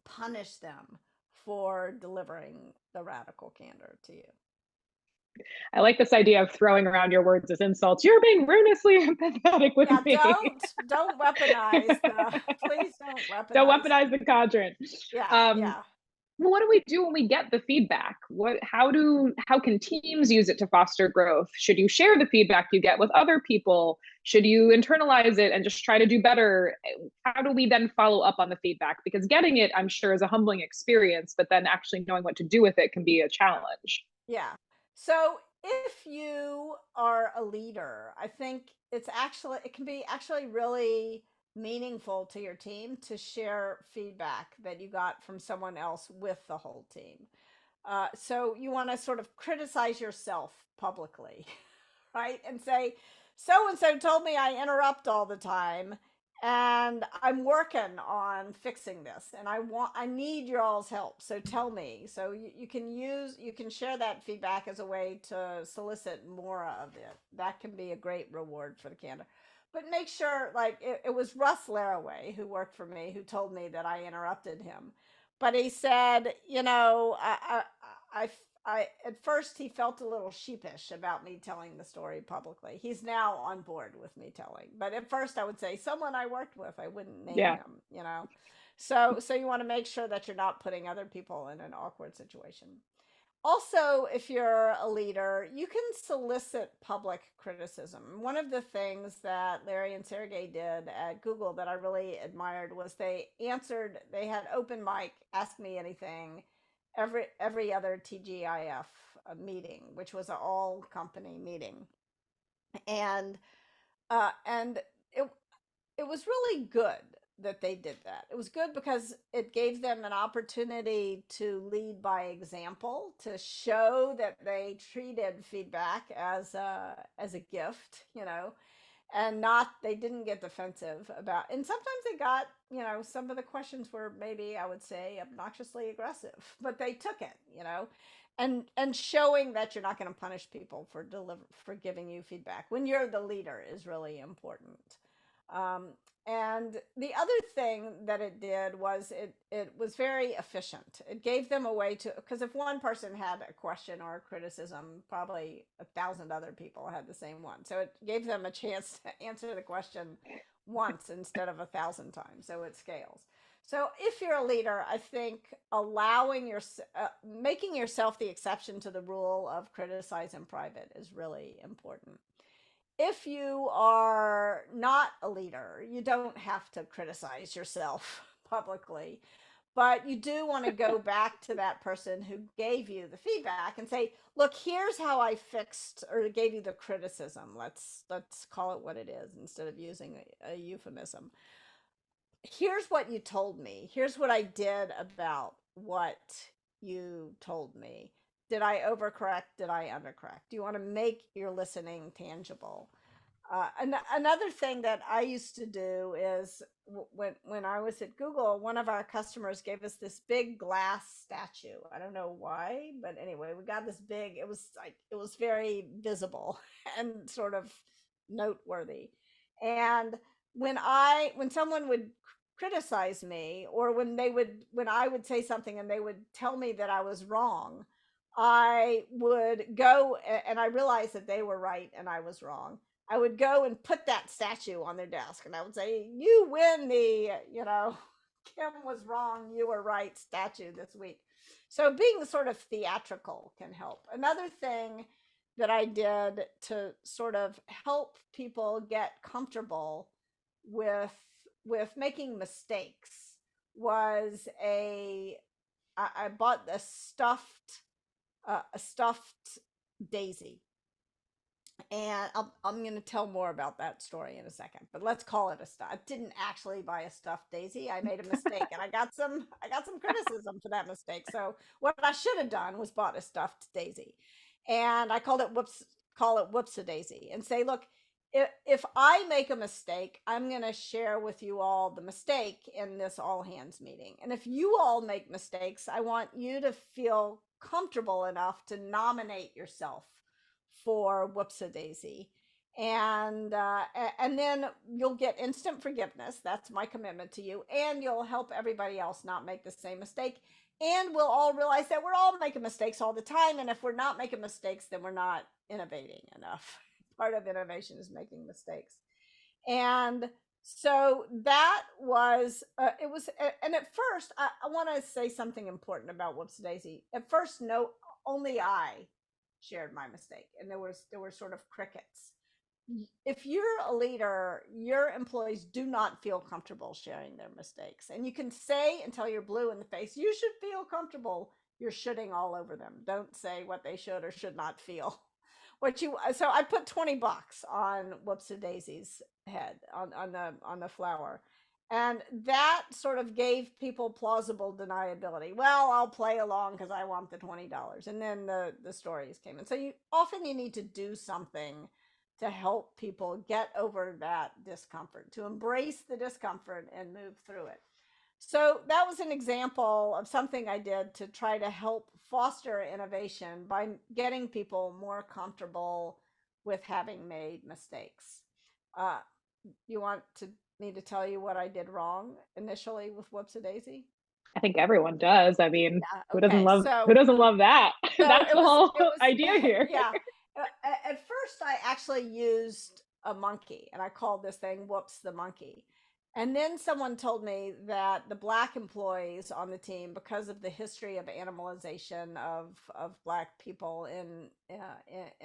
punish them for delivering the radical candor to you. I like this idea of throwing around your words as insults. You're being ruinously empathetic with Yeah, me. don't weaponize the please don't Don't weaponize. weaponize the quadrant. Yeah, Um, yeah. well, what do we do when we get the feedback? How can teams use it to foster growth? Should you share the feedback you get with other people? Should you internalize it and just try to do better? How do we then follow up on the feedback? Because getting it, I'm sure, is a humbling experience, but then actually knowing what to do with it can be a challenge. Yeah. So if you are a leader, I think it can be actually really meaningful to your team to share feedback that you got from someone else with the whole team. So you want to sort of criticize yourself publicly, right? And say, so and so told me I interrupt all the time, and I'm working on fixing this, and I need your all's help. So tell me. So you can share that feedback as a way to solicit more of it. That can be a great reward for the candor. But make sure, like it was Russ Laraway who worked for me who told me that I interrupted him, but he said, at first he felt a little sheepish about me telling the story publicly. He's now on board with me telling, but at first I would say someone I worked with. I wouldn't name Yeah. him. So you want to make sure that you're not putting other people in an awkward situation. Also, if you're a leader, you can solicit public criticism. One of the things that Larry and Sergey did at Google that I really admired was they had open mic, ask me anything, every other TGIF meeting, which was an all company meeting. And it it was really good that they did that. It was good because it gave them an opportunity to lead by example, to show that they treated feedback as a gift, and not they didn't get defensive about. And sometimes they got, some of the questions were maybe I would say obnoxiously aggressive, but they took it, and showing that you're not going to punish people for giving you feedback when you're the leader is really important. um, and the other thing that it did was it was very efficient. It gave them a way to, because if one person had a question or a criticism, probably 1,000 other people had the same one. So it gave them a chance to answer the question once instead of 1,000 times. So it scales. So if you're a leader, I think making yourself the exception to the rule of criticize in private is really important. If you are not a leader, you don't have to criticize yourself publicly, but you do want to go back to that person who gave you the feedback and say, look, here's how I fixed or gave you the criticism. Let's call it what it is instead of using a euphemism. Here's what you told me. Here's what I did about what you told me. Did I overcorrect? Did I undercorrect? Do you want to make your listening tangible? Another thing that I used to do is when I was at Google, one of our customers gave us this big glass statue. I don't know why, but anyway, we got this big. It was very visible and sort of noteworthy. And when someone would criticize me, or when I would say something and they would tell me that I was wrong, I would go and I realized that they were right and I was wrong. I would go and put that statue on their desk and I would say, you win the, Kim was wrong, you were right statue this week. So being sort of theatrical can help. Another thing that I did to sort of help people get comfortable with making mistakes was I bought a stuffed daisy. And I'm going to tell more about that story in a second, but let's call it a stuff. I didn't actually buy a stuffed daisy. I made a mistake, and I got some criticism for that mistake. So what I should have done was bought a stuffed daisy, and I call it whoops a daisy, and say, look, if I make a mistake, I'm going to share with you all the mistake in this all hands meeting. And if you all make mistakes, I want you to feel comfortable enough to nominate yourself for whoops-a-daisy. And then you'll get instant forgiveness. That's my commitment to you. And you'll help everybody else not make the same mistake. And we'll all realize that we're all making mistakes all the time. And if we're not making mistakes, then we're not innovating enough. Part of innovation is making mistakes. And so that was, it was, and at first, I want to say something important about Whoops-a-daisy. At first, no, only I shared my mistake, and there were sort of crickets. If you're a leader, your employees do not feel comfortable sharing their mistakes. And you can say until you're blue in the face, you should feel comfortable. You're shitting all over them. Don't say what they should or should not feel. So I put $20 on Whoops-a-daisy's head on the flower. And that sort of gave people plausible deniability. Well, I'll play along because I want the $20. And then the stories came in. So you need to do something to help people get over that discomfort, to embrace the discomfort and move through it. So that was an example of something I did to try to help foster innovation by getting people more comfortable with having made mistakes. You want me to tell you what I did wrong initially with Whoops-a-daisy? I think everyone does. I mean, Yeah, who doesn't okay. love So who doesn't love that? so That's the whole idea here. yeah. At first, I actually used a monkey, and I called this thing "Whoops the Monkey." And then someone told me that the Black employees on the team, because of the history of animalization of Black people in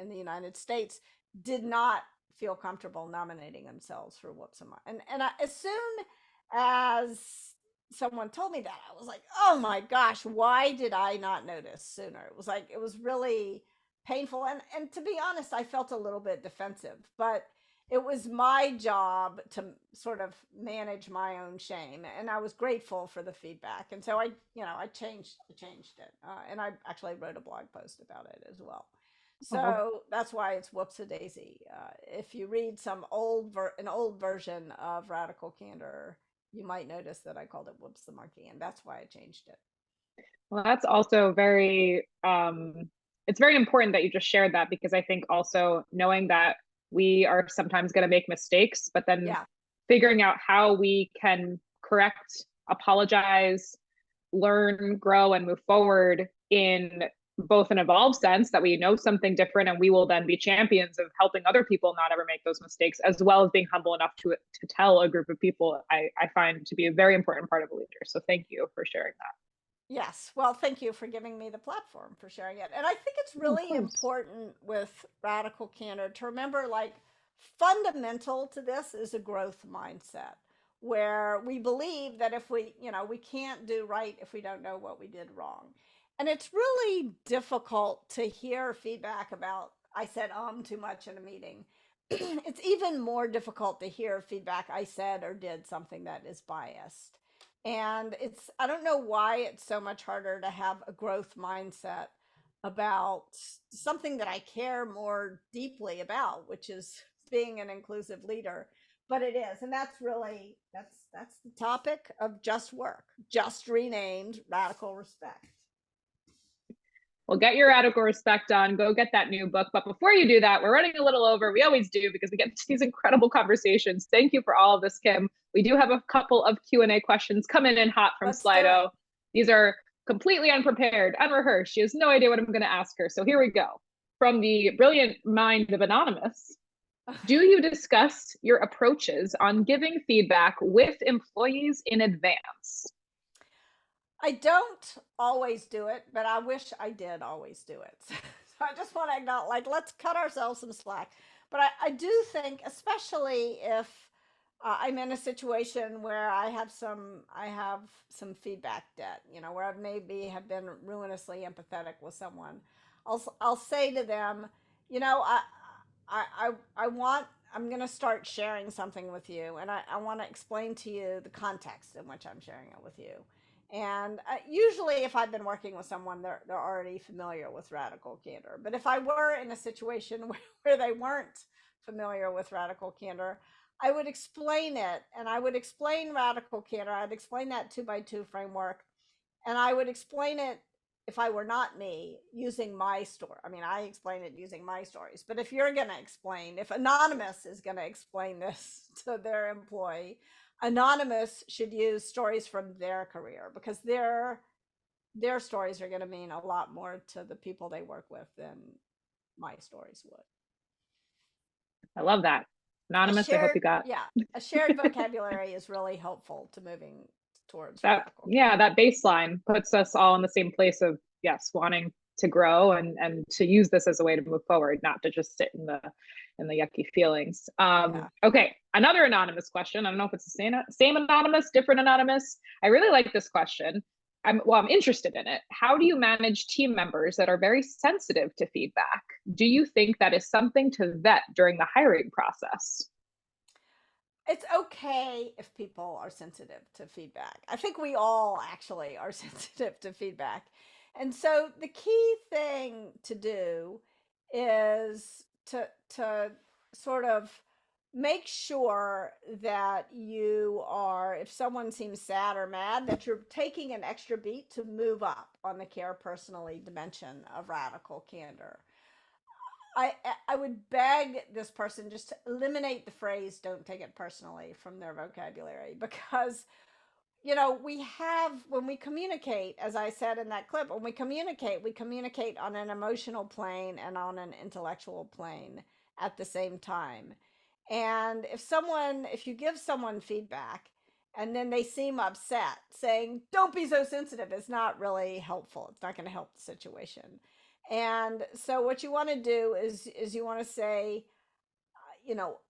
the United States, did not feel comfortable nominating themselves for Whoops a Monkey. And as soon as someone told me that, I was like, oh my gosh, why did I not notice sooner? It was really painful. And to be honest, I felt a little bit defensive, but it was my job to sort of manage my own shame. And I was grateful for the feedback. And so I changed it. And I actually wrote a blog post about it as well. So that's why it's Whoops-a-daisy. If you read an old version of Radical Candor, you might notice that I called it Whoops the Monkey, and that's why I changed it. Well, that's also very, it's very important that you just shared that, because I think also knowing that we are sometimes going to make mistakes, but then figuring out how we can correct, apologize, learn, grow, and move forward in both an evolved sense that we know something different and we will then be champions of helping other people not ever make those mistakes, as well as being humble enough to tell a group of people, I find to be a very important part of a leader. So thank you for sharing that. Yes. Well, thank you for giving me the platform for sharing it. And I think it's really important with Radical Candor to remember, fundamental to this is a growth mindset, where we believe that if we can't do right if we don't know what we did wrong. And it's really difficult to hear feedback about, I said too much in a meeting. It's even more difficult to hear feedback, I said or did something that is biased. And I don't know why it's so much harder to have a growth mindset about something that I care more deeply about, which is being an inclusive leader. But it is. And that's the topic of Just Work, just renamed Radical Respect. Well, get your Radical Respect on, go get that new book. But before you do that, we're running a little over. We always do, because we get these incredible conversations. Thank you for all of this, Kim. We do have a couple of Q&A questions coming in hot from Slido. These are completely unprepared, unrehearsed. She has no idea what I'm going to ask her. So here we go. From the brilliant mind of Anonymous, do you discuss your approaches on giving feedback with employees in advance? I don't always do it, but I wish I did always do it. So I just want to acknowledge, let's cut ourselves some slack. But I do think, especially if I'm in a situation where I have some feedback debt, where I maybe have been ruinously empathetic with someone, I'll say to them, I'm going to start sharing something with you, and I want to explain to you the context in which I'm sharing it with you. And usually if I've been working with someone, they're already familiar with Radical Candor. But if I were in a situation where they weren't familiar with radical candor, I would explain it, and I would explain radical candor. I'd explain that 2x2 framework, and I would explain it, if I were not me, using my story. I mean, I explain it using my stories, but if you're going to explain, if Anonymous is going to explain this to their employee, Anonymous should use stories from their career, because their stories are going to mean a lot more to the people they work with than my stories would. I love that. Anonymous, I hope you got a shared vocabulary is really helpful to moving towards that. radical. Yeah, that baseline puts us all in the same place of, yes, wanting to grow and to use this as a way to move forward, not to just sit in the yucky feelings. Okay, another anonymous question. I don't know if it's the same anonymous, different anonymous. I really like this question. I'm interested in it. How do you manage team members that are very sensitive to feedback? Do you think that is something to vet during the hiring process? It's okay if people are sensitive to feedback. I think we all actually are sensitive to feedback. And so the key thing to do is to sort of make sure that you are, if someone seems sad or mad, that you're taking an extra beat to move up on the care personally dimension of radical candor. I would beg this person just to eliminate the phrase "don't take it personally" from their vocabulary, because we have, when we communicate, as I said in that clip, when we communicate on an emotional plane and on an intellectual plane at the same time. And if you give someone feedback and then they seem upset, saying "don't be so sensitive" is not really helpful. It's not going to help the situation. And so what you want to do is you want to say,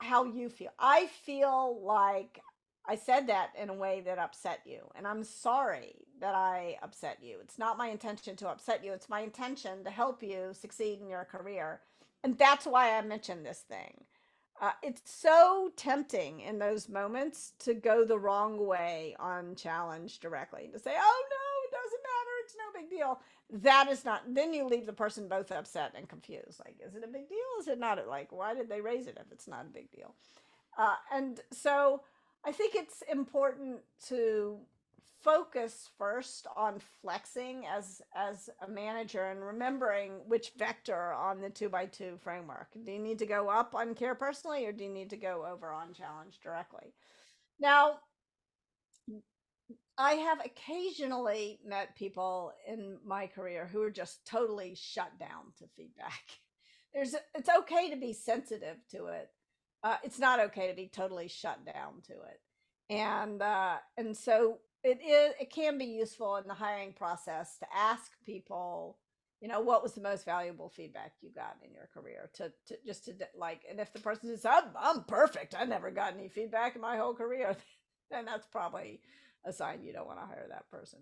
how you feel. I feel like I said that in a way that upset you, and I'm sorry that I upset you. It's not my intention to upset you. It's my intention to help you succeed in your career. And that's why I mentioned this thing. It's so tempting in those moments to go the wrong way on challenge directly, to say, "Oh no, it doesn't matter. It's no big deal." That is not, then you leave the person both upset and confused. Like, is it a big deal? Is it not? Like, why did they raise it if it's not a big deal? And so I think it's important to focus first on flexing as a manager and remembering which vector on the 2x2 framework. Do you need to go up on care personally, or do you need to go over on challenge directly? Now, I have occasionally met people in my career who are just totally shut down to feedback. It's okay to be sensitive to it. It's not okay to be totally shut down to it. And so it can be useful in the hiring process to ask people, what was the most valuable feedback you got in your career, to just to like, and if the person says, I'm perfect, I never got any feedback in my whole career, then that's probably a sign you don't want to hire that person.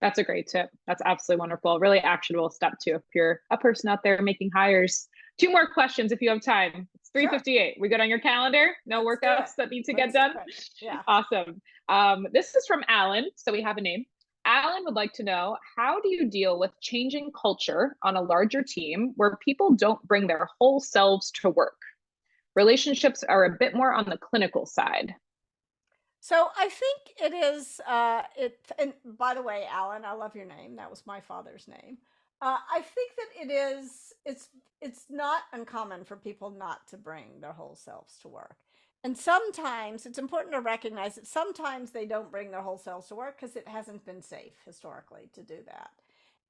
That's a great tip. That's absolutely wonderful. Really actionable step too, if you're a person out there making hires. 2 more questions if you have time. It's 3:58. We good on your calendar? No workouts that need to get done? Yeah. Awesome. This is from Alan, so we have a name. Alan would like to know, how do you deal with changing culture on a larger team where people don't bring their whole selves to work? Relationships are a bit more on the clinical side. So I think it is, and by the way, Alan, I love your name. That was my father's name. I think that it's not uncommon for people not to bring their whole selves to work. And sometimes it's important to recognize that sometimes they don't bring their whole selves to work because it hasn't been safe historically to do that.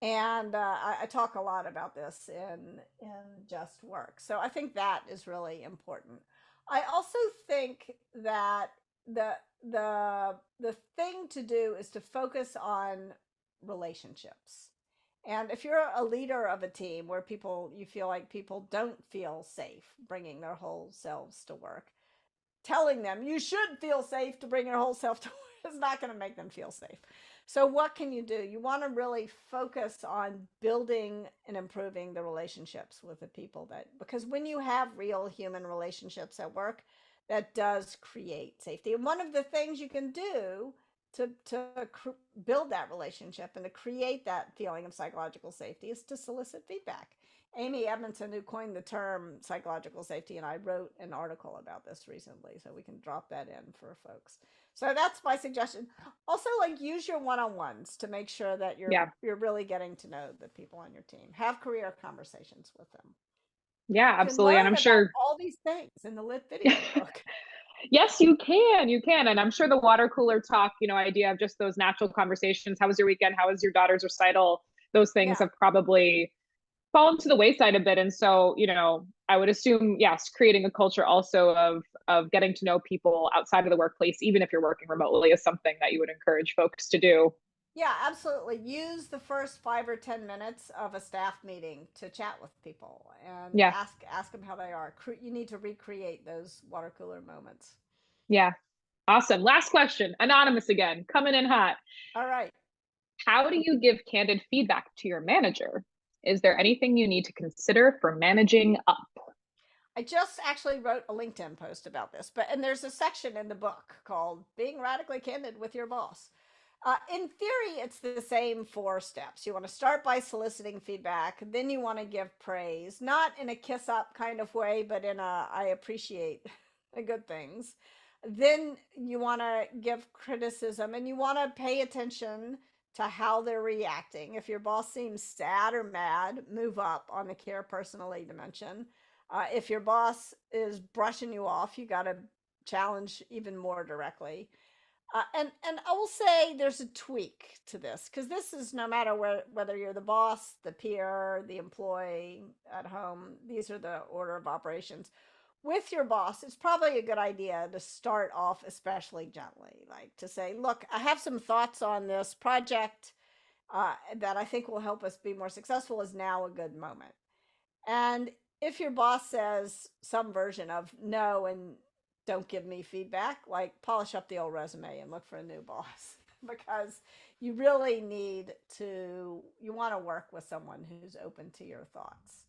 And I talk a lot about this in Just Work. So I think that is really important. I also think that the the thing to do is to focus on relationships. And if you're a leader of a team where you feel like people don't feel safe bringing their whole selves to work, telling them you should feel safe to bring your whole self to work is not going to make them feel safe. So what can you do? You want to really focus on building and improving the relationships with the people, because when you have real human relationships at work, that does create safety. And one of the things you can do to build that relationship and to create that feeling of psychological safety is to solicit feedback. Amy Edmondson, who coined the term psychological safety, and I wrote an article about this recently, so we can drop that in for folks. So that's my suggestion. Also, like, use your one-on-ones to make sure that Yeah. you're really getting to know the people on your team. Have career conversations with them. Yeah, You can absolutely. And learn I'm about sure all these things in the LIT video book. yes, you can. You can. And I'm sure the water cooler talk, idea of just those natural conversations. How was your weekend? How was your daughter's recital? Those things Yeah. have probably fallen to the wayside a bit. And so, I would assume, yes, creating a culture also of getting to know people outside of the workplace, even if you're working remotely, is something that you would encourage folks to do. Yeah, absolutely. Use the first 5 or 10 minutes of a staff meeting to chat with people and Yeah. ask them how they are. You need to recreate those water cooler moments. Yeah. Awesome. Last question. Anonymous again, coming in hot. All right. How do you give candid feedback to your manager? Is there anything you need to consider for managing up? I just actually wrote a LinkedIn post about this, and there's a section in the book called Being Radically Candid with Your Boss. In theory, it's the same 4 steps. You want to start by soliciting feedback, then you want to give praise, not in a kiss up kind of way, but in a I appreciate the good things. Then you want to give criticism and you want to pay attention to how they're reacting. If your boss seems sad or mad, move up on the care personally dimension. If your boss is brushing you off, you got to challenge even more directly. And I will say there's a tweak to this, because this is no matter whether you're the boss, the peer, the employee at home. These are the order of operations. With your boss, it's probably a good idea to start off especially gently, like to say, "Look, I have some thoughts on this project that I think will help us be more successful. Is now a good moment?" And if your boss says some version of no and don't give me feedback, like, polish up the old resume and look for a new boss because you really you want to work with someone who's open to your thoughts.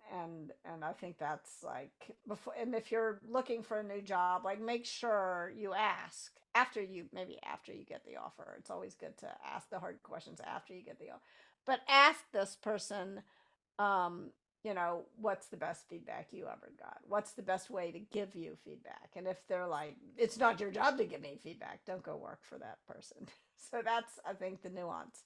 And I think that's like before. And if you're looking for a new job, like, make sure you ask after you get the offer. It's always good to ask the hard questions after you get the offer, but ask this person, um, what's the best feedback you ever got? What's the best way to give you feedback? And if they're like, it's not your job to give me feedback, don't go work for that person. So that's, I think, the nuance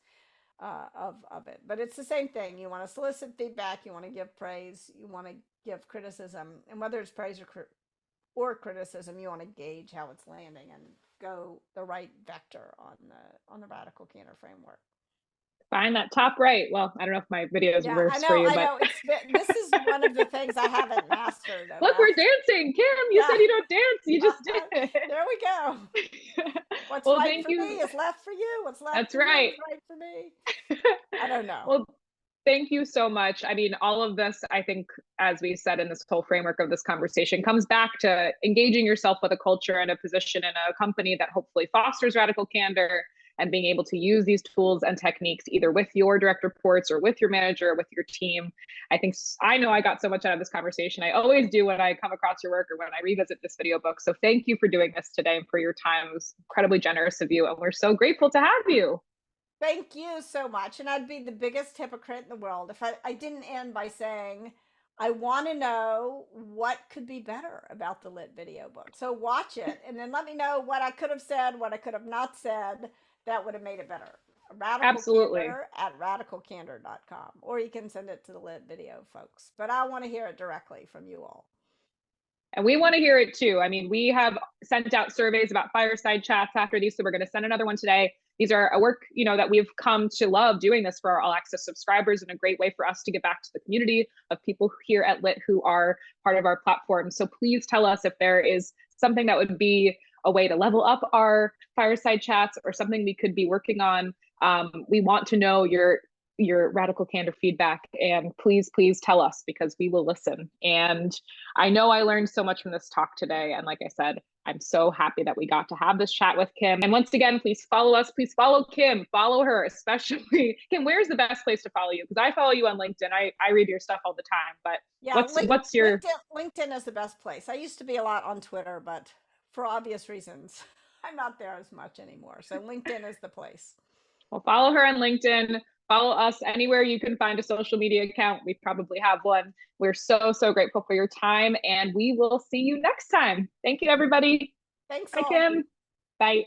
of it. But it's the same thing. You want to solicit feedback, you want to give praise, you want to give criticism, and whether it's praise or criticism, you want to gauge how it's landing and go the right vector on the radical candor framework. Find that top right. Well, I don't know if my video is reversed for you, I but know. This is one of the things I haven't mastered. look, we're dancing. Kim, you said you don't dance. You just did. There we go. What's well, right thank for you. me is left for you. What's left That's for right. you is right for me. I don't know. Well, thank you so much. I mean, all of this, I think, as we said in this whole framework of this conversation, comes back to engaging yourself with a culture and a position in a company that hopefully fosters radical candor, and being able to use these tools and techniques either with your direct reports or with your manager or with your team. I know I got so much out of this conversation. I always do when I come across your work or when I revisit this video book. So thank you for doing this today and for your time. It was incredibly generous of you, and we're so grateful to have you. Thank you so much. And I'd be the biggest hypocrite in the world if I didn't end by saying, I want to know what could be better about the LIT video book. So watch it and then let me know what I could have said, what I could have not said that would have made it better. Absolutely. Candor at radicalcandor.com, or you can send it to the LIT video folks. But I want to hear it directly from you all. And we want to hear it too. I mean, we have sent out surveys about fireside chats after these, so we're going to send another one today. These are a work, that we've come to love doing this for our all access subscribers, and a great way for us to get back to the community of people here at LIT who are part of our platform. So please tell us if there is something that would be a way to level up our fireside chats or something we could be working on. We want to know your radical candor feedback, and please tell us, because we will listen. And I know I learned so much from this talk today, and like I said, I'm so happy that we got to have this chat with Kim. And once again, please follow us, please follow Kim, follow her, especially Kim. Where's the best place to follow you? Because I follow you on LinkedIn. I read your stuff all the time, but yeah, what's your LinkedIn is the best place. I used to be a lot on Twitter, but for obvious reasons I'm not there as much anymore, so LinkedIn is the place. Well, follow her on LinkedIn. Follow us anywhere you can find a social media account. We probably have one. We're so, so grateful for your time, and we will see you next time. Thank you, everybody. Thanks Bye, all. Kim. Bye.